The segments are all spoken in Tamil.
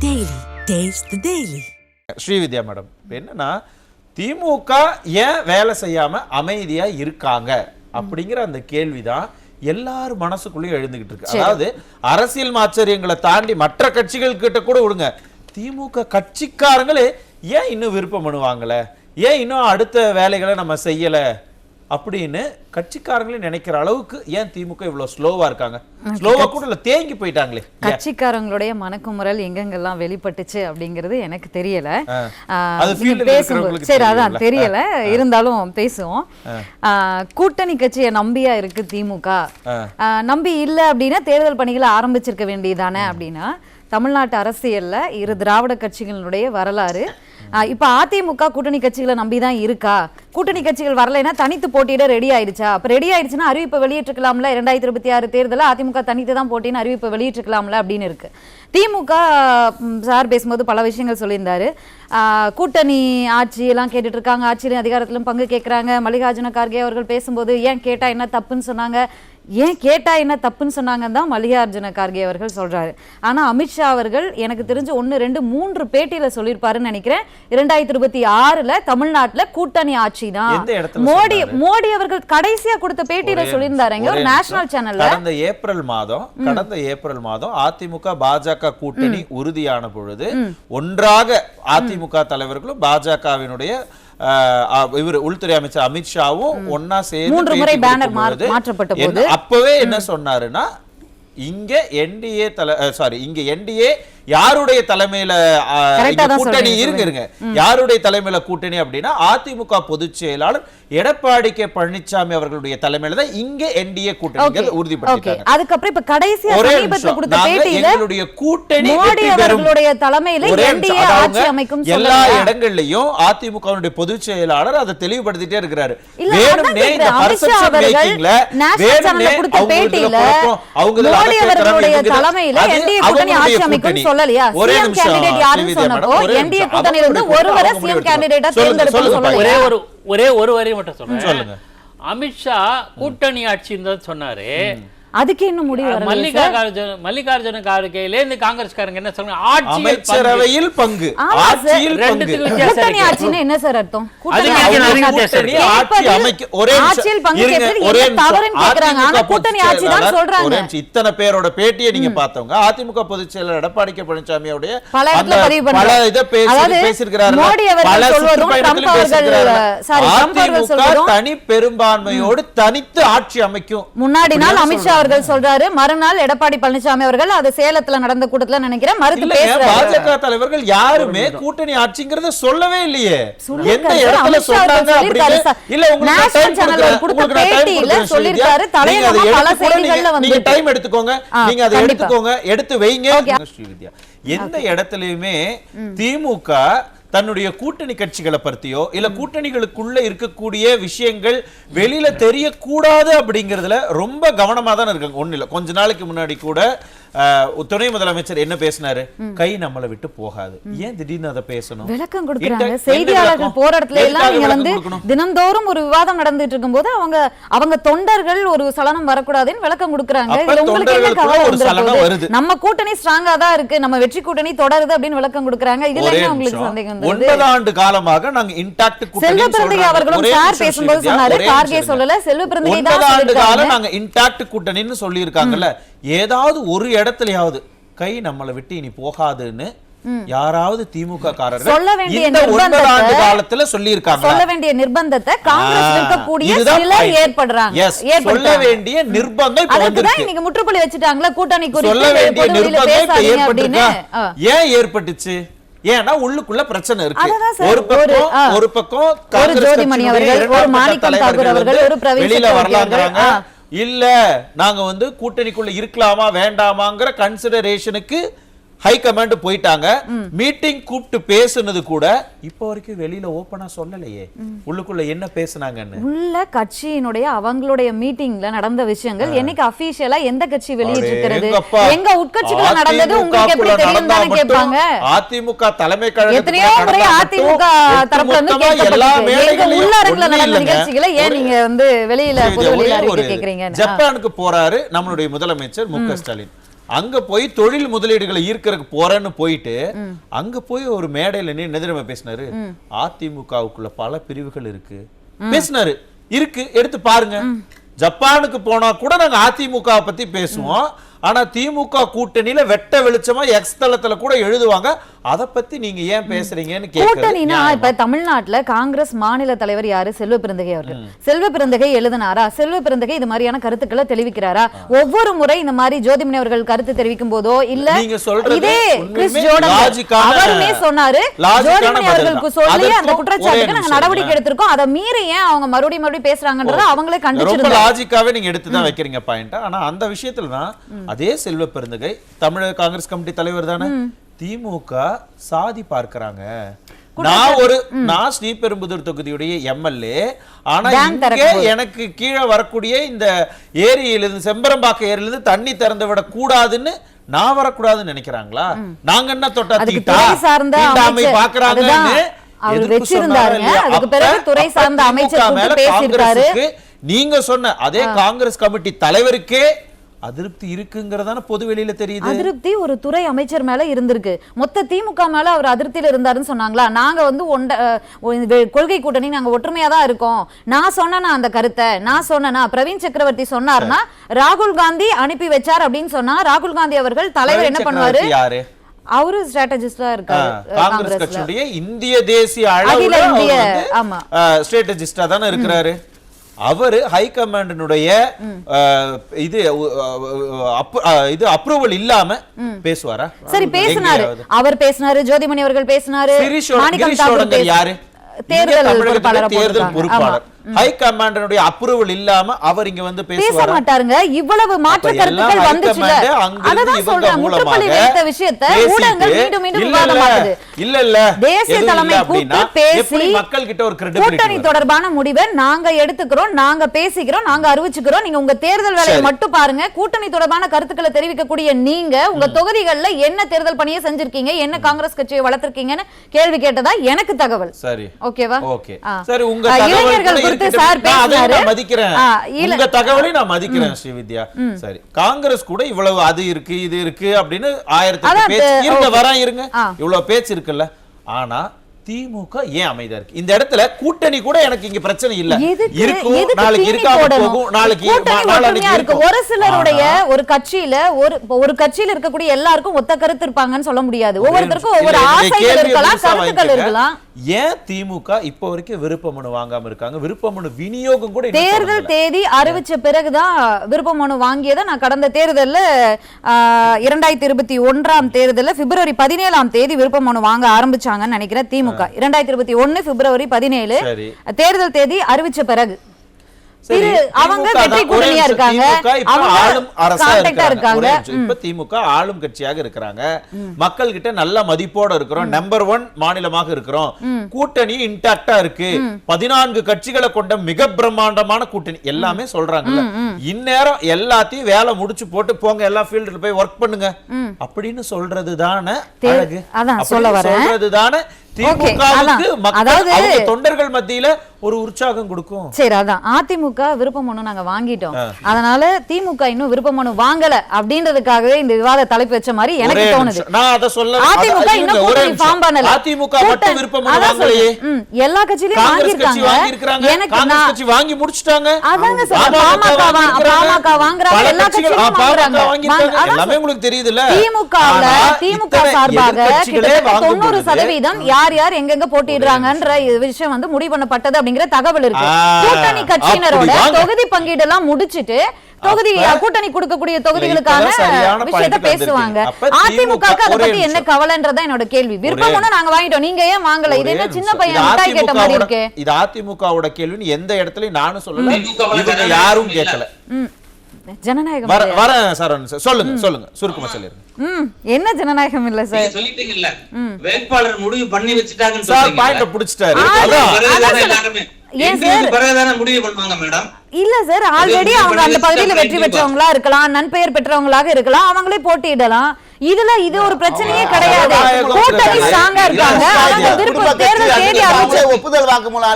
Daily. Taste the Daily. Srividya madam என்னன்னா திமுக ஏன் வேலை செய்யாம அமைதியா இருக்காங்க அப்படிங்கிற அந்த கேள்விதான் எல்லாரும் மனசுக்குள்ளேயும் எழுந்துகிட்டு இருக்கு. அதாவது அரசியல் மாச்சரியங்களை தாண்டி மற்ற கட்சிகள் கிட்ட கூட விடுங்க, திமுக கட்சிக்காரங்களே ஏன் இன்னும் விருப்பம் பண்ணுவாங்கல, ஏன் இன்னும் அடுத்த வேலைகளை நம்ம செய்யல அப்படின்னு கட்சிக்காரங்களே நினைக்கிற அளவுக்கு ஏன் திமுக இவ்வளவு ஸ்லோவா இருக்காங்க? ஸ்லோவா கூட இல்ல, தேங்கி போயிட்டாங்களே. கட்சிக்காரங்களுடைய மனக்குமுறல் எங்கெங்கெல்லாம் வெளிப்பட்டுச்சு அப்படிங்கிறது எனக்கு தெரியல. சரி, அதான் தெரியல, இருந்தாலும் பேசுவோம். கூட்டணி கட்சியை நம்பியா இருக்கு திமுக. நம்பி இல்ல அப்படின்னா தேர்தல் பணிகளை ஆரம்பிச்சிருக்க வேண்டியதானே அப்படின்னா, தமிழ்நாட்டு அரசியல்ல இரு திராவிட கட்சிகளுடைய வரலாறு. இப்ப அதிமுக கூட்டணி கட்சிகளை நம்பிதான் இருக்கா? கூட்டணி கட்சிகள் வரலைன்னா தனித்து போட்டியிட ரெடி ஆயிடுச்சா? அப்ப ரெடி ஆயிடுச்சுன்னா அறிவிப்பை வெளியிட்டிருக்கலாம்ல, 2026 தேர்தலில் அதிமுக தனித்து தான் போட்டின்னு அறிவிப்பை வெளியிட்டிருக்கலாம்ல அப்படின்னு இருக்கு. திமுக சார் பேசும்போது பல விஷயங்கள் சொல்லியிருந்தாரு. கூட்டணி ஆட்சி எல்லாம் கேட்டுட்டு இருக்காங்க, ஆட்சியிலும் அதிகாரத்திலும் பங்கு கேட்கிறாங்க. மல்லிகார்ஜுன கார்கே அவர்கள் பேசும்போது ஏன் கேட்டா என்ன தப்புன்னு சொன்னாங்க, ஏன் கேட்டா என்ன தப்புன்னு சொன்னாங்கன்னு தான் மல்லிகார்ஜுன கார்கே அவர்கள் சொல்றாரு. ஆனா அமித்ஷா அவர்கள் எனக்கு தெரிஞ்சு 1, 2, 3 பேட்டியில சொல்லியிருப்பாருன்னு நினைக்கிறேன். 2026 தமிழ்நாட்டுல கூட்டணி ஆட்சி தான். மோடி அவர்கள் கடைசியா கொடுத்த பேட்டியில சொல்லியிருந்தாருங்க ஒரு நேஷனல் சேனல்ல. கடந்த ஏப்ரல் மாதம் அதிமுக பாஜக கூட்டணி உறுதியான பொழுது ஒன்றாக அதிமுக தலைவர்களும் பாஜகவினுடைய இவர் உள்துறை அமைச்சர் அமித்ஷாவும் ஒன்னா சேர்ந்து 3 முறை பேனர் மாற்றப்பட்ட போது அப்பவே என்ன சொன்னாருன்னா, இங்க என்டிஏ யாருடைய தலைமையில கூட்டணி இருங்க யாருடைய தலைமையில கூட்டணி அப்படின்னா அதிமுக பொதுச் செயலாளர் எடப்பாடி கே பழனிசாமி அவர்களுடைய தலைமையில தான் இங்க என்டிஏ கூட்டணி உறுதிப்படுத்திட்டாங்க. அதுக்கப்புறம் இப்ப கடைசியா சமீபத்துல கொடுத்த பேட்டியில எங்களுடைய கூட்டணி மோடி அவர்களுடைய தலைமையில என்டிஏ ஆட்சி அமைக்கும் எல்லா இடங்கள்லயும் அதிமுகவுடைய பொதுச் செயலாளர் அதை தெளிவுபடுத்திட்டே இருக்கிறாரு. வேணும்னே இந்த பர்செப்ஷன் மேக்கிங்ல வேணும்னே கொடுத்த பேட்டியில மோடி அவர்களுடைய தலைமையில என்டிஏ கூட்டணி ஆட்சி அமைக்கும் சொல்லலையா? சிஎம் கேண்டிடேட் யாருன்னு சொன்னப்போ என்டிஏ கூட்டணியில இருந்து ஒருவரை சிஎம் கேண்டிடேட்டா தேர்ந்தெடுக்கணும்னு சொல்லலையா? ஒரே ஒரு வரி மட்டும் சொல்லுங்க. அமித்ஷா கூட்டணி ஆட்சின்னு சொன்னாரு, அதுக்கு இன்னும் முடிவு வரல. மல்லிகார்ஜுன கார்கேல இந்த காங்கிரஸ்காரங்க என்ன சொல்றாங்க, அமைச்சரவையில் பங்கு, ஆட்சியில் பங்கு. கூட்டணி ஆட்சினா என்ன சார் அர்த்தம்? ஆட்சியில் பங்கு தவறுன்னு கேக்குறாங்க, ஆனா கூட்டணி ஆட்சி தான் சொல்றாங்க. இத்தனை பேரோட பேட்டியை நீங்க பார்த்தவங்க அதிமுக பொதுச் செயலாளர் எடப்பாடி கே பழனிசாமியோட பல இடத்துல பதிவு பண்றாங்க. பல இத பேசியிருக்கிறாரு. மோடி அவர்கள் சொல்வதும் ட்ரம்ப் அவர்கள் சொல்வதும் தனி பெரும்பான்மையோடு தனித்து ஆட்சி அமைக்கும். முன்னாடி நாள் அமித்ஷா அவர்கள் சொல்றாரு, மறுநாள் எடப்பாடி பழனிசாமி அவர்கள் அது சேலத்துல நடந்த கூட்டத்துல நினைக்கிறேன் மறுத்து பேசுறாரு. பாஜக தலைவர்கள் யாருமே கூட்டணி ஆட்சிங்கறத சொல்லவே இல்லையே. எந்த இடத்துல சொன்னாங்க அப்படின்னு இல்ல, உங்களுக்கு டைம் கொடுத்த பேட்டியில சொல்லிருக்காரு. தலையில பல செய்திகள்ல வந்து நீங்க டைம் எடுத்துக்கோங்க, நீங்க அதை எடுத்து வைங்க. ஸ்ரீவித்யா, எந்த இடத்துலயுமே திமுக தன்னுடைய கூட்டணி கட்சிகளை பற்றியோ இல்ல கூட்டணிகளுக்குள்ள இருக்கக்கூடிய விஷயங்கள் வெளியில தெரியக்கூடாது அப்படிங்கறதுல ரொம்ப கவனமா தான் இருக்காங்க. ஒண்ணு இல்ல, கொஞ்ச நாளைக்கு முன்னாடி கூட துணை முதலமைச்சர் என்ன பேசினாரு, கை நம்மளை விட்டு போகாது. ஏன் திடீர்னு அதை பேசணும்? விளக்கம் கொடுக்கறாங்க. செய்தியாளர்கள் போற இடத்துல எல்லாம் நீங்க வந்து தினந்தோறும் ஒரு விவாதம் நடந்துட்டு இருக்கும்போது அவங்க தொண்டர்கள் ஒரு சலனம் வரக்கூடாதுன்னு விளக்கம் கொடுக்கறாங்க. இதுல உங்களுக்கு என்ன கவலை வருது? நம்ம கூட்டணி ஸ்ட்ராங்கா தான் இருக்கு, நம்ம வெற்றி கூட்டணி தொடருது அப்படின்னு விளக்கம் கொடுக்கறாங்க. இதுல என்ன உங்களுக்கு சந்தேகம்? 9 ஆண்டு காலமாக நாங்க இன்டாக்ட் கூட்டணி செல்வபிரந்திகை அவர்களும் சார் பேசும்போது சொன்னாரு, கார்கே சொல்லல, செல்வபிரந்திகை தான் 9 ஆண்டு காலம் நாங்க இன்டாக்ட் கூட்டணின்னு சொல்லி இருக்காங்கல்ல. ஏதாவது ஒரு இடத்துலயாவது கை நம்மளை விட்டு இனி போகாதுன்னு யாராவது திமுக காரர்கள் சொல்ல வேண்டிய காலத்துல சொல்லி இருக்காங்க. சொல்ல வேண்டிய நிர்பந்தத்தை காங்கிரஸ் இருக்கக்கூடிய சிலர் ஏற்படுறாங்க. சொல்ல வேண்டிய நிர்பந்தம் அதுதான் இன்னைக்கு முற்றுப்புள்ளி வச்சுட்டாங்களா கூட்டணி குறித்து? சொல்ல வேண்டிய நிர்பந்தம் ஏற்பட்டுச்சா? ஏன் ஏற்பட்டுச்சு? ஏன்னா உள்ளுக்குள்ள பிரச்சனை இருக்கு. ஒரு பக்கம் ஒரு ஜோதிமணி அவர்கள், ஒரு மாணிக்கம் தாக்கூர் அவர்கள், ஒரு வெளியில வரலாங்கிறாங்க. இல்ல நாங்க வந்து கூட்டணிக்குள்ள இருக்கலாமா வேண்டாமாங்கிற கன்சிடரேஷனுக்கு ஹை கமாண்ட் போயிட்டாங்க. மீட்டிங் கூப்பிட்டு பேசுனது கூட இப்ப வரைக்கும் வெளியில ஓபனா சொல்லலையே உள்ளுக்குள்ள என்ன பேசுனாங்கன்னு. உள்ள கட்சியினுடைய அவங்களுடைய மீட்டிங்ல நடந்த விஷயங்கள் என்னைக்கு அபிஷியலா எந்த கட்சி வெளியிட்டிருக்கிறது? எங்க உட்கட்சிக்குள்ள நடந்தது உங்களுக்கு எப்படி தெரியும் தானே கேட்பாங்க. அதிமுக தலைமை கழகம் எத்தனையோ முறை அதிமுக தரப்புல இருந்து கேட்கப்பட்டிருக்கு. உள்ளரங்குல நடந்த நிகழ்ச்சிகளை ஏன் நீங்க வந்து வெளியில பொது வெளியில அறிக்கை கேக்குறீங்க? ஜப்பானுக்கு போறாரு நம்மளுடைய முதலமைச்சர் மு.க. ஸ்டாலின். அங்க போய் தொழில் முதலீடுகளை ஈர்க்கறதுக்கு போறேன்னு போயிட்டு அங்க போய் ஒரு மேடையில என்ன தெரியுமா பேசினாரு, அதிமுகவுக்குள்ள பல பிரிவுகள் இருக்கு பேசினாரு. இருக்கு, எடுத்து பாருங்க. ஜப்பானுக்கு போனா கூட நாங்க அதிமுக பத்தி பேசுவோம், ஆனா திமுக கூட்டணியில வெட்ட வெளிச்சமா எக்ஸ் தளத்துல கூட எழுதுவாங்க. அத பத்தி நீங்க ஏன் பேசுறீங்கன்னு கூட்டணினா இப்ப தமிழ்நாட்டுல காங்கிரஸ் மாநில தலைவர் யாரு? செல்வ பெருந்தகை அவர்கள். செல்வ பெருந்தகை எழுதினாரா? செல்வ பெருந்தகை இது மாதிரியான கருத்துக்களை தெரிவிக்கிறாரா? ஒவ்வொரு முறை இந்த மாதிரி ஜோதிமணி அவர்கள் கருத்து தெரிவிக்கும் போதோ இல்ல இதே கிறிஸ் ஜோர்டன் அவருமே சொன்னாரு, ஜோதிமணி அவர்களுக்கு சொல்லி அந்த குற்றச்சாட்டுக்கு நாங்க நடவடிக்கை எடுத்திருக்கோம், அதை மீறி ஏன் அவங்க மறுபடியும் பேசுறாங்கன்றத அவங்களே கண்டிச்சிருந்தாங்க. லாஜிக்காவே நீங்க எடுத்துதான் வைக்கிறீங்க பாயிண்ட். ஆனா அந்த விஷயத்துல தான் அதே செல்வ பெருந்தகை தமிழக காங்கிரஸ் கமிட்டி தலைவர் தானே, திமுக சாதி பார்க்கறாங்க. நான் ஸ்ரீபெரும்புதூர் தொகுதியுடைய எம்எல்ஏ, ஆனா இங்கே எனக்கு கீழே வரக்கூடிய இந்த ஏரியிலிருந்து செம்பரம்பாக்க ஏரியிலிருந்து தண்ணி திறந்து விட கூடாதுன்னு நான் வரக்கூடாதுன்னு நினைக்கிறாங்களா? நாங்க என்ன தொட்டா தீட்டாமை பாக்குறாங்கன்னு அவர் வெச்சிருந்தாருங்க. அதுக்கு பிறகு துறை சார்ந்த அமைச்சர் கூப்பிட்டு பேசியிருக்காரு. நீங்க சொன்ன அதே காங்கிரஸ் கமிட்டி தலைவருக்கே அதிருப்தி இருக்குங்கிறதான பொது வெளியில தெரியுது. அதிருப்தி ஒரு துறை அமைச்சர் மேல இருந்திருக்கு. மொத்த திமுக மேல அவர் அதிருப்தியில இருந்தாருன்னு சொன்னாங்களா? நாங்க வந்து கொள்கை கூட்டணி நாங்க ஒற்றுமையா தான் இருக்கோம். நான் சொன்னா அந்த கருத்தை நான் சொன்னா பிரவீன் சக்கரவர்த்தி சொன்னார்னா ராகுல் காந்தி அனுப்பி வச்சார் அப்படின்னு சொன்னா ராகுல் காந்தி அவர்கள் தலைவர் என்ன பண்ணுவாரு? அவரு ஸ்ட்ராட்டஜிஸ்டா இருக்காரு. காங்கிரஸ் கட்சியுடைய இந்திய தேசிய அளவுல ஆமா ஸ்ட்ராட்டஜிஸ்டா தானே இருக்கிறாரு. அவரு ஹை கமாண்டினுடைய இது அப்ரூவல் இல்லாம பேசுவாரா? சரி பேசினாரு, அவர் பேசினாரு, ஜோதிமணி அவர்கள் பேசினாரு, மாணிக்கம் தாக்கூர் யாரு தேர்தல் பொறுப்பாளர். ஹை கமாண்டனுடைய அப்ரூவல் இல்லாம அவர் இங்க வந்து பேச மாட்டாருங்க. இவ்வளவு மாற்று கருத்துக்கள் வந்துச்சுல, அததான் சொல்றேன். முற்றுப்புள்ளி வைத்த விஷயத்தை ஊடகங்கள் மீண்டும் மீண்டும் விவாதமாகுது. இல்ல தேசிய தலைமை கூப்பிட்டு பேசி மக்கள் கிட்ட ஒரு கூட்டணி தொடர்பான முடிவை நாங்க எடுத்துக்கிறோம், நாங்க பேசிக்கிறோம், நாங்க அறிவிச்சுக்கிறோம். நீங்க உங்க தேர்தல் வேலையை மட்டும் பாருங்க. கூட்டணி தொடர்பான கருத்துக்களை தெரிவிக்கக்கூடிய நீங்க உங்க தொகுதிகள்ல என்ன தேர்தல் பணியை செஞ்சிருக்கீங்க, என்ன காங்கிரஸ் கட்சியை வளர்த்திருக்கீங்கன்னு கேள்வி கேட்டதா எனக்கு தகவல். சரி, ஓகேவா? ஓகே, சரி. உங்க தகவல் ஸ்ரீவித்யா, சரி, காங்கிரஸ் கூட இவ்வளவு அது இருக்கு இது இருக்கு அப்படின்னு 1000 பேச்சு இருங்க, இவ்வளவு பேச்சு இருக்குல்ல. ஆனா திமுக ஏன் அமைதியா இருக்கு? இந்த இடத்துல கூட்டணி கூட எனக்கு இங்க பிரச்சனை இல்ல, இருக்கும், நாளைக்கு இருக்காம போகும், நாளைக்கு இருக்கு. ஒரு சிலருடைய ஒரு கட்சியில இருக்கக்கூடிய எல்லாருக்கும் ஒத்த கருத்து இருப்பாங்கன்னு சொல்ல முடியாது. ஒவ்வொருத்தருக்கும் ஒவ்வொரு ஆசைகள் இருக்கலாம், கருத்துக்கள் இருக்கலாம். ஏன் திமுக இப்ப வரைக்கும் விருப்ப மனு வாங்காம இருக்காங்க? விருப்ப மனு விநியோகம் கூட தேர்தல் தேதி அறிவிச்ச பிறகுதான் விருப்ப மனு வாங்கியதை நான் கடந்த தேர்தல்ல 2021 தேர்தல்ல பிப்ரவரி 17 விருப்ப மனு வாங்க ஆரம்பிச்சாங்கன்னு நினைக்கிறேன். திமுக 2021 பிப்ரவரி 17 தேர்தல் தேதி அறிவிச்ச பிறகு அவங்க வெற்றி கூட்டணியா இருக்காங்க, இப்ப திமுக ஆளும் கட்சியாக இருக்கிறாங்க, மக்கள் கிட்ட நல்ல மதிப்போட இருக்கிறோம், நம்பர் 1 மாநிலமாக இருக்கிறோம், கூட்டணி இன்டாக்டா இருக்கு, 14 கட்சிகளை கொண்ட மிக பிரம்மாண்டமான கூட்டணி எல்லாமே சொல்றாங்கல்ல. இந்நேரம் எல்லாத்தையும் வேலை முடிச்சு போட்டு போங்க, எல்லா ஃபீல்டுல போய் ஒர்க் பண்ணுங்க அப்படின்னு சொல்றதுதானே அழகு, சொல்றதுதானே தொண்டர்கள் மத்தியில ஒரு உற்சாகம் கொடுக்கும். சரி, அதான் அதிமுக விருப்ப மனு நாங்க வாங்கிட்டோம், அதனால திமுக இன்னும் விருப்ப மனு வாங்கல அப்படின்றதுக்காகவே இந்த விவாத தலைப்பு வச்ச மாதிரி எனக்கு தோணுது. நான் அத சொல்ல அதிமுக இன்னும் கூட்டணி ஃபார்ம் பண்ணல. அதிமுக மட்டும் விருப்ப மனு வாங்கலையே, எல்லா கட்சியிலயும் வாங்கிருக்காங்க. எனக்கு காங்கிரஸ் கட்சி வாங்கி முடிச்சிட்டாங்க, அதாங்க சார், பாமக வாங்குறாங்க, எல்லா கட்சியும் வாங்குறாங்க. எல்லாமே உங்களுக்கு தெரியுதுல. திமுக சார்பாக 90% யார் எங்கெங்க போட்டிடுறாங்கன்ற விஷயம் வந்து முடிவு பண்ணப்பட்டது அப்படிங்கிற தகவல் இருக்கு. கூட்டணி கட்சியினரோட தொகுதி பங்கீடு எல்லாம் முடிச்சிட்டு கூட்டணி கொடுக்கக்கூடிய தொகுதிகளுக்கான விஷயத்தை பேசுவாங்க. அதிமுக அதை பத்தி என்ன கவலைன்றதா என்னோட கேள்வி. விருப்பம் நாங்க வாங்கிட்டோம், நீங்க ஏன் வாங்கல? இது என்ன சின்ன பையன் மிட்டாய் கேட்ட மாதிரி இருக்கு? இது அதிமுகவோட கேள்வின்னு எந்த இடத்துலயும் நானும் சொல்லல, இவங்க யாரும் கேட்கல. ஜனநாயகம் சொல்லுங்க சுருக்கமா சொல்லிருங்க. என்ன ஜனநாயகம் இல்ல சார்? சொல்லிட்டீங்கல்ல, வேட்பாளர் முடிவு பண்ணி வச்சிட்டாங்கன்னு சார் பாயிண்ட புடிச்சிட்டாரு. இல்ல சார், ஆல்ரெடி அவங்க அந்த பகுதியில வெற்றி பெற்றவங்களா இருக்கலாம், நன்பெயர் பெற்றவங்களாக இருக்கலாம், அவங்களே போட்டியிடலாம். இதுல இது ஒரு பிரச்சனையே கிடையாது. கூட்டணி ஸ்ட்ராங்கா இருக்காங்க. அவங்க விருப்ப தேர்தல் தேதி அறிவிச்சு ஒப்புதல் வாக்குமூலம்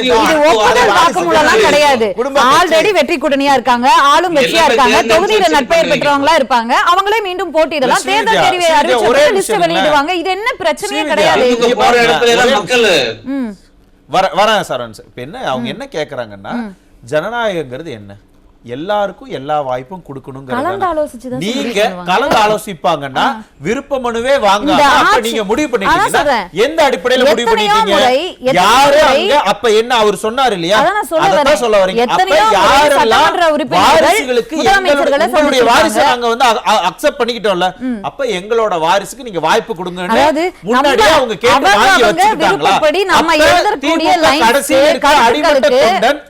இது ஒப்புதல் வாக்குமூலம் கிடையாது. ஆல்ரெடி வெற்றி கூட்டணியா இருக்காங்க, ஆளும் கட்சியா இருக்காங்க, தொகுதியில நட்பெயர் பெற்றவங்களா இருப்பாங்க. அவங்களே மீண்டும் போட்டியிடலாம். தேர்தல் தேதியை அறிவிச்சு லிஸ்ட் வெளியிடுவாங்க. இது என்ன பிரச்சனையே கிடையாது. வரேன் சார். இப்ப என்ன அவங்க என்ன கேக்குறாங்கன்னா, ஜனநாயகங்கிறது என்ன? எல்லாருக்கும் எல்லா வாய்ப்பும் கொடுக்கணும்ங்கறது. நீங்க கலந்து ஆலோசிப்பாங்கன்னா விருப்ப மனுவே வாங்க. அப்ப நீங்க முடிவு பண்ணிட்டீங்கன்னா எந்த அடிப்படையில முடிவு பண்ணிட்டீங்க? யாரு அங்க அப்ப என்ன அவர் சொன்னார் இல்லையா? அதான் சொல்ல வரீங்க. அப்ப யாரெல்லாம் வாரிசுகளுக்கு எங்களுடைய வாரிசை நாங்க வந்து அக்செப்ட் பண்ணிக்கிட்டோம்ல, அப்ப எங்களோட வாரிசுக்கு நீங்க வாய்ப்பு கொடுங்கன்னு முன்னாடியே அவங்க கேட்டு வாங்கி வச்சுக்கிட்டாங்களா? கடைசியில் இருக்க அடிமட்ட தொண்டன்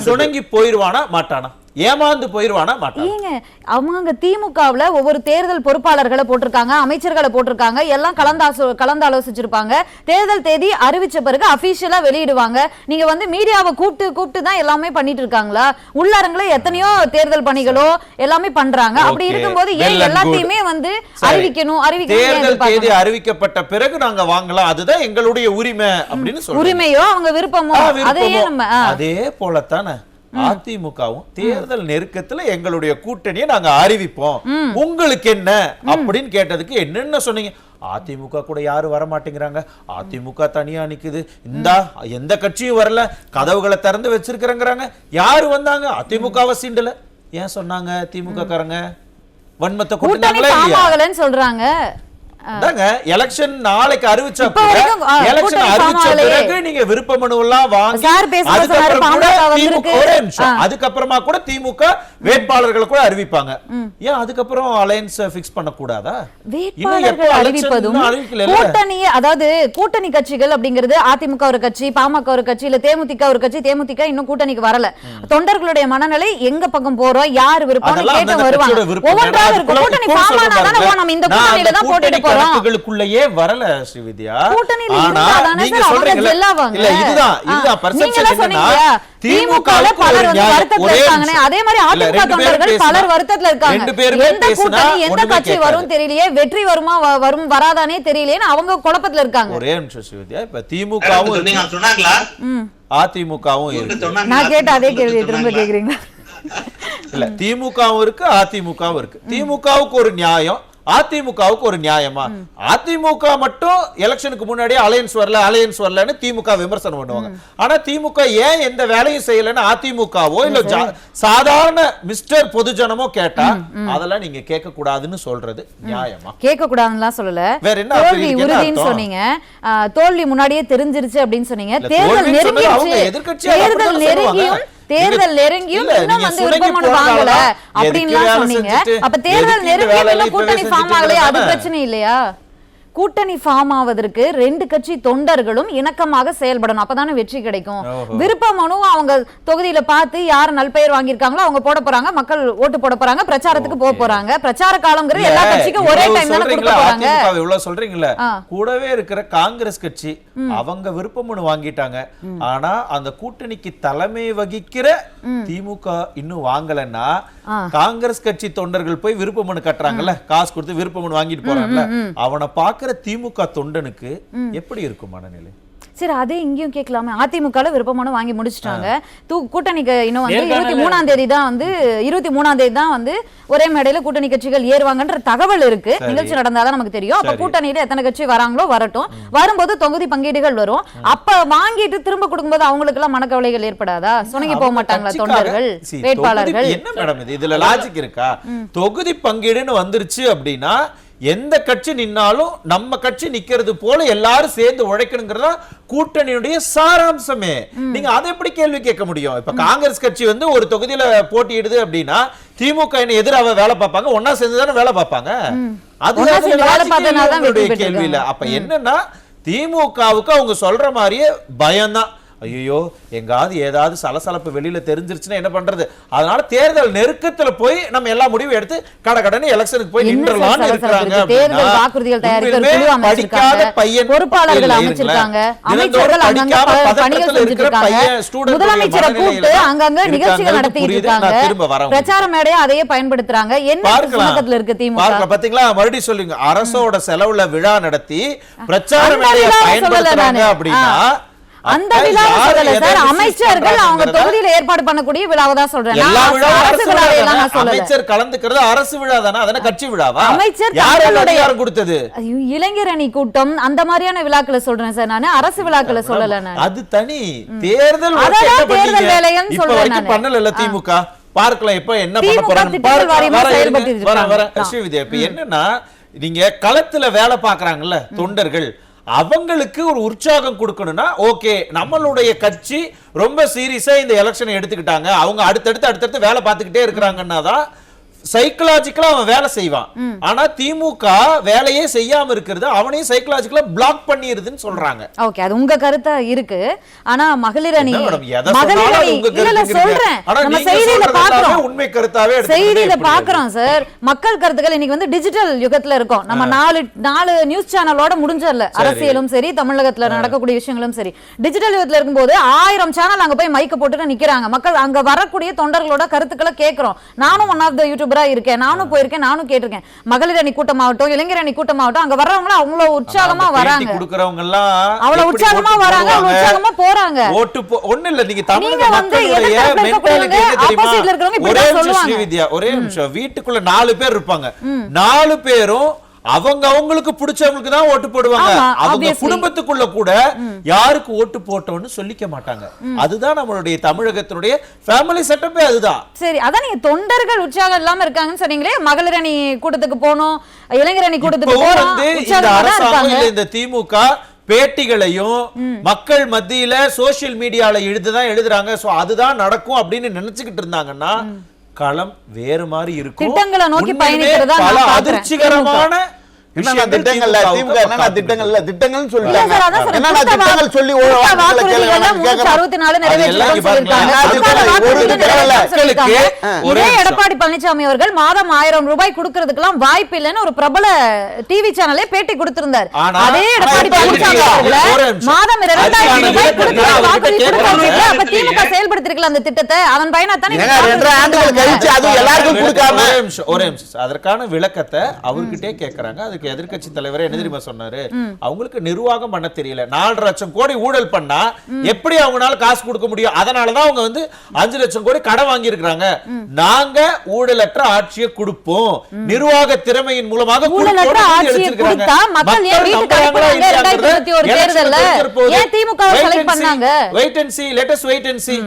சுணங்கி போயிருவானா மாட்டானா? ஏமாந்து போயிருவானா மாட்டாங்க. அவங்க திமுகவுல ஒவ்வொரு தேர்தல் பொறுப்பாளர்களை போட்டிருக்காங்க, அமைச்சர்களை போட்டிருக்காங்க, எல்லாம் கலந்து ஆலோசிச்சிருப்பாங்க. தேர்தல் தேதி அறிவிச்ச பிறகு அபிஷியலா வெளியிடுவாங்க. நீங்க வந்து மீடியாவை கூப்பிட்டு தான் எல்லாமே பண்ணிட்டு இருக்காங்களா? உள்ளரங்கள எத்தனையோ தேர்தல் பணிகளோ எல்லாமே பண்றாங்க. அப்படி இருக்கும்போது ஏன் எல்லாத்தையுமே வந்து அறிவிக்கணும்? தேர்தல் தேதி அறிவிக்கப்பட்ட பிறகு நாங்க வாங்கலாம், அதுதான் எங்களுடைய உரிமை அப்படின்னு சொல்றாங்க. உரிமையோ அவங்க விருப்பமோ அதே போலத்தானே அதிமுகவும் தேர்தல் நெருக்கத்துல எங்களுடைய கூட்டணியை நாங்க அறிவிப்போம், உங்களுக்கு என்ன அப்படின்னு கேட்டதுக்கு என்னென்ன சொன்னீங்க? அதிமுக கூட யாரும் வர மாட்டேங்கிறாங்க, அதிமுக தனியா நிக்குது, இந்தா எந்த கட்சியும் வரல, கதவுகளை திறந்து வச்சிருக்கிறேங்கிறாங்க. யாரு வந்தாங்க? அதிமுகவை சீண்டல. ஏன் சொன்னாங்க திமுக காரங்க? வன்மத்தை கூட்டினாங்களா இல்லையா சொல்றாங்க. எலெக்ஷன் நாளைக்கு அறிவிச்ச பிறகு நீங்க விருப்ப மனு எல்லாம் வாங்கி அதுக்கப்புறமா கூட திமுக வேட்பாளர்களை கூட அறிவிப்பாங்க. ஏன் அதுக்கப்புறம் அலையன்ஸ் பிக்ஸ் பண்ண கூடாதா? வேட்பாளர்கள் அறிவிப்பதும் கூட்டணி, அதாவது கூட்டணி கட்சிகள் அப்படிங்கிறது அதிமுக ஒரு கட்சி, பாமக ஒரு கட்சி, இல்ல தேமுதிக ஒரு கட்சி. தேமுதிக இன்னும் கூட்டணிக்கு வரல. தொண்டர்களுடைய மனநிலை எங்க பக்கம் போறோம், யார் விருப்பம் கேட்டு வருவாங்க. ஒவ்வொன்றாக இருக்கும். கூட்டணி பாமானா தானே நம்ம இந்த கூட்டணியில தான் போட்டிட்டு கணக்குகளுக்குள்ளேயே வரல ஸ்ரீவித்யா. ஆனா நீங்க சொல்றீங்க இல்ல, இதுதான் பெர்செப்ஷன் என்னன்னா திமுகல பலர் வந்து வருத்தத்துல இருக்காங்க, அதே மாதிரி அதிமுக தொண்டர்கள் பலர் வருத்தத்துல இருக்காங்க. எந்த கூட்டணி எந்த கட்சி வரும் தெரியலையே, வெற்றி வருமா வராதானே தெரியலையே, அவங்க குழப்பத்துல இருக்காங்க. ஒரே நிமிஷம் ஸ்ரீவித்யா, இப்ப திமுகவும் சொன்னாங்களா அதிமுகவும் இருக்கு. நான் கேட்ட அதே கேள்வி திரும்ப கேக்குறீங்களா? இல்ல, திமுகவும் இருக்கு அதிமுகவும் இருக்கு. திமுகவுக்கு ஒரு நியாயம், அதிமுகவுக்கு ஒரு நியாயமா? அதிமுக மட்டும் எலெக்ஷனுக்கு முன்னாடி அலையன்ஸ் வரலன்னு திமுக விமர்சனம் பண்ணுவாங்க. ஆனா திமுக ஏன் எந்த வேலையும் செய்யலன்னு அதிமுகவோ இல்ல சாதாரண மிஸ்டர் பொதுஜனமோ கேட்டா அதெல்லாம் நீங்க கேட்க கூடாதுன்னு சொல்றது நியாயமா? கேட்க கூடாதுன்னு சொல்லல. வேற என்ன தோல்வி உறுதின்னு சொன்னீங்க, தோல்வி முன்னாடியே தெரிஞ்சிருச்சு அப்படின்னு சொன்னீங்க. தேர்தல் நெருங்கியும் இன்னும் வந்து விருப்பமனு வாங்கல அப்படின்னு சொன்னீங்க. அப்ப தேர்தல் நெருங்கியும் இன்னும் கூட்டணி ஃபார்ம் ஆகலையா? அது பிரச்சனை இல்லையா? கூட்டணி ஃபார்ம் ஆவதற்கு ரெண்டு கட்சி தொண்டர்களும் இணக்கமாக செயல்படணும், அப்பதானே வெற்றி கிடைக்கும். விருப்ப மனு அவங்க தொகுதியில பார்த்து யார் நல்பெயர் வாங்கியிருக்காங்களோ அவங்க போட போறாங்க, மக்கள் ஓட்டு போட போறாங்க, பிரச்சாரத்துக்கு போக போறாங்க. பிரச்சார காலம்ங்கிறது எல்லா கட்சிக்கும் ஒரே டைம் தானே கொடுக்க போறாங்க. இவ்வளவு சொல்றீங்கல்ல, கூடவே இருக்கிற காங்கிரஸ் கட்சி அவங்க விருப்ப மனு வாங்கிட்டாங்க. ஆனா அந்த கூட்டணிக்கு தலைமை வகிக்கிற திமுக இன்னும் வாங்கலன்னா காங்கிரஸ் கட்சி தொண்டர்கள் போய் விருப்ப மனு கட்டுறாங்கல்ல, காசு கொடுத்து விருப்ப மனு வாங்கிட்டு போறாங்கல்ல, அவனை பாக்குற திமுக தொண்டனுக்கு எப்படி இருக்கும் மனநிலை? சரி, அதே இங்கேயும் கேட்கலாமே. அதிமுக விருப்பமான வாங்கி முடிச்சிட்டாங்க. கூட்டணிக்கு இன்னும் வந்து 23ஆம் தேதி தான் வந்து ஒரே மேடையில கூட்டணி கட்சிகள் ஏறுவாங்கன்ற தகவல் இருக்கு. நிகழ்ச்சி நடந்தாதான் நமக்கு தெரியும். அப்ப கூட்டணியில எத்தனை கட்சி வராங்களோ வரட்டும். வரும்போது தொகுதி பங்கீடுகள் வரும். அப்ப வாங்கிட்டு திரும்ப கொடுக்கும்போது அவங்களுக்கு எல்லாம் மனக்கவலைகள் ஏற்படாதா? சுணங்கி போக மாட்டாங்களா தொண்டர்கள், வேட்பாளர்கள்? என்ன மேடம் இதுல லாஜிக் இருக்கா? தொகுதி பங்கீடுன்னு வந்துருச்சு அப்படின்னா எந்த கட்சி நின்னாலும் நம்ம கட்சி நிக்கிறது போல எல்லாரும் சேர்ந்து உழைக்கணுங்கிறதா கூட்டணியுடைய சாராம்சமே. நீங்க அதை எப்படி கேள்வி கேட்க முடியும்? இப்ப காங்கிரஸ் கட்சி வந்து ஒரு தொகுதியில போட்டியிடுது அப்படின்னா திமுக எதிராக வேலை பார்ப்பாங்க, ஒன்னா சேர்ந்துதானே வேலை பார்ப்பாங்க. அது கேள்வி இல்ல. அப்ப என்னன்னா திமுகவுக்கு அவங்க சொல்ற மாதிரியே பயம்தான். ஐயோ எங்காவது ஏதாவது சலசலப்பு வெளியில தெரிஞ்சிருச்சுன்னா என்ன பண்றது, அதனால தேர்தல் நெருக்கத்துல போய் நம்ம எல்லா முடிவும் எடுத்து கடகடன்னு எலெக்ஷனுக்கு போய் நின்றலாம்னு இருக்காங்க. தேர்தல் வாக்குறுதிகள் தயாரிக்கிற குழு அமைச்சிருக்காங்க, பொறுப்பாளர்கள் அமைச்சிருக்காங்க, அமைச்சர்கள் அங்கங்க பணிகள் செஞ்சுட்டு இருக்காங்க, முதலமைச்சரை கூப்பிட்டு அங்கங்க நிகழ்ச்சிகள் நடத்திட்டு இருக்காங்க, பிரச்சார மேடையா அதையே பயன்படுத்துறாங்க. என்ன சுமக்கத்துல இருக்கு திமுக? பாத்தீங்களா, மறுபடியும் சொல்லுங்க, அரசோட செலவுல விழா நடத்தி பிரச்சார மேடையை பயன்படுத்துறாங்க அப்படின்னா அந்த விழாவை சொல்லல சார், அமைச்சர்கள் அவங்க தொகுதியில ஏற்பாடு பண்ணக்கூடிய விழாவை தான் சொல்றேன். அமைச்சர் கலந்துக்கிறது அரசு விழா தானே, அதன கட்சி விழாவா? அமைச்சர் அதிகாரம் கொடுத்தது இளைஞர் அணி கூட்டம் அந்த மாதிரியான விழாக்களை சொல்றேன் சார், நானு அரசு விழாக்களை சொல்லல. அது தனி தேர்தல் வேலைன்னு சொல்றேன். பண்ணல திமுக பார்க்கலாம் இப்ப என்ன பண்ண போறாங்க. ஸ்ரீவித்யா இப்ப என்னன்னா, நீங்க களத்துல வேலை பாக்குறாங்கல்ல தொண்டர்கள், அவங்களுக்கு ஒரு உற்சாகம் கொடுக்கணும்னா ஓகே, நம்மளுடைய கட்சி ரொம்ப சீரியஸா இந்த எலெக்ஷனை எடுத்துக்கிட்டாங்க, அவங்க அடுத்தடுத்து வேலை பார்த்துக்கிட்டே இருக்கிறாங்கன்னா தான் சைக்கலாஜிக்கலா அவன் வேலை செய்வான். ஆனா திமுக வேலையே செய்யாம இருக்கிறது அவனையும் சைக்கலாஜிக்கலா பிளாக் பண்ணிருதுன்னு சொல்றாங்க. ஓகே, அது உங்க கருத்தா இருக்கு. ஆனா மகளிர் அணி இல்ல சொல்றேன், நம்ம செய்தியில பாக்குறோம், உண்மை கருத்தாவே செய்தியில பாக்குறோம் சார். மக்கள் கருத்துக்கள் இன்னைக்கு வந்து டிஜிட்டல் யுகத்துல இருக்கோம். நம்ம நாலு நியூஸ் சேனலோட முடிஞ்சல, அரசியலும் சரி தமிழகத்துல நடக்கக்கூடிய விஷயங்களும் சரி, டிஜிட்டல் யுகத்துல இருக்கும்போது 1000 சேனல் அங்க போய் மைக்க போட்டுட்டு நிக்கிறாங்க. மக்கள் அங்க வரக்கூடிய தொண்டர்களோட கருத்துக்களை கேட்கிறோம். நானும் ஒன் ஆஃப் த யூடியூபரா இருக்கேன், நானும் போயிருக்கேன், நானும் கேட்டிருக்கேன். மகளிர் அணி கூட்டமாகட்டும், இளைஞர் அணி கூட்டமாகட்டும், அங்க வர்றவங்க அவ்வளவு உற்சாகமா வராங்க, குடுக்கறவங்க எல்லாம் அவ்வளவு உற்சாகமா வராங்க, அவ்வளவு உற்சாகமா போறாங்க. ஓட்டு ஒண்ணு இல்ல, நீங்க தமிழக மக்களுடைய மென்டாலிட்டி ஆப்போசிட்ல இருக்கறவங்க இப்படி சொல்லுவாங்க. ஸ்ரீவித்யா ஒரே நிமிஷம், வீட்டுக்குள்ள 4 பேர் இருப்பாங்க, 4 பேரும் அவங்களுக்கு பிடிச்சவங்களுக்கு தான் ஓட்டு போடுவாங்க. அவங்க குடும்பத்துக்குள்ள கூட யாருக்கு ஓட்டு போட்டோம்னு சொல்லிக்க மாட்டாங்க. அதுதான் நம்மளுடைய தமிழகத்தினுடைய ஃபேமிலி செட்டப்பே அதுதான். சரி, அதான் நீங்க தொண்டர்கள் உற்சாகம் இல்லாம இருக்காங்கன்னு சொன்னீங்களே, மகளிர் அணி கூட்டத்துக்கு போனோம், இளைஞர் அணி கூட்டத்துக்கு போறோம், இந்த அரசாங்கம் இல்ல இந்த திமுக பேட்டிகளையும் மக்கள் மத்தியில சோசியல் மீடியால எழுதுறாங்க. சோ அதுதான் நடக்கும் அப்படின்னு நினைச்சுக்கிட்டு இருந்தாங்கன்னா களம் வேறு மாதிரி இருக்கும். திட்டங்களை நோக்கி பயணிக்கிறதா பல அதிர்ச்சிகரமான திட்டங்கள்ல திமுக என்ன திட்டங்கள்ல திட்டங்கள்னு சொல்லிட்டாங்க. என்னன்னா திட்டங்கள் சொல்லி ஒரே எடப்பாடி பழனிசாமி அவர்கள் மாதம் 1000 ரூபாய் கொடுக்கிறதுக்கெல்லாம் வாய்ப்பு இல்லைன்னு ஒரு பிரபல டிவி சேனலே பேட்டி கொடுத்திருந்தார். அதே எடப்பாடி பழனிசாமி அவர்கள் மாதம் 2000 ரூபாய் கொடுக்கிறார் வாக்குறுதி கொடுத்தாங்க. அப்ப திமுக செயல்படுத்தி இருக்கலாம் அந்த திட்டத்தை, அதன் பயனாத்தான் 2 ஆண்டுகள் கழிச்சு அது எல்லாருக்கும் கொடுக்காம. ஒரே நிமிஷம், அதற்கான விளக்கத்தை அவர்கிட்டே கேக்குறாங்க. அதுக்கு எதிர்க்கட்சி தலைவரே என்ன தெரியுமா சொன்னாரு, அவங்களுக்கு நிர்வாகம் பண்ண தெரியல, 4 லட்சம் கோடி ஊழல் பண்ணா எப்படி அவங்களால காசு கொடுக்க முடியும், அதனாலதான் அவங்க வந்து 5 லட்சம் கோடி கடன் வாங்கி இருக்காங்க. நாங்க ஊழலற்ற ஆட்சியை கொடுப்போம், நிர்வாக திறமையின் மூலமாக ஊழலற்ற ஆட்சியை கொடுத்தா மக்கள் ஏன் வீட்டுக்கு அனுப்புறாங்க? 2021 தேர்தல்ல ஏன் திமுக செலக்ட் பண்ணாங்க? Wait and see, let us wait and see.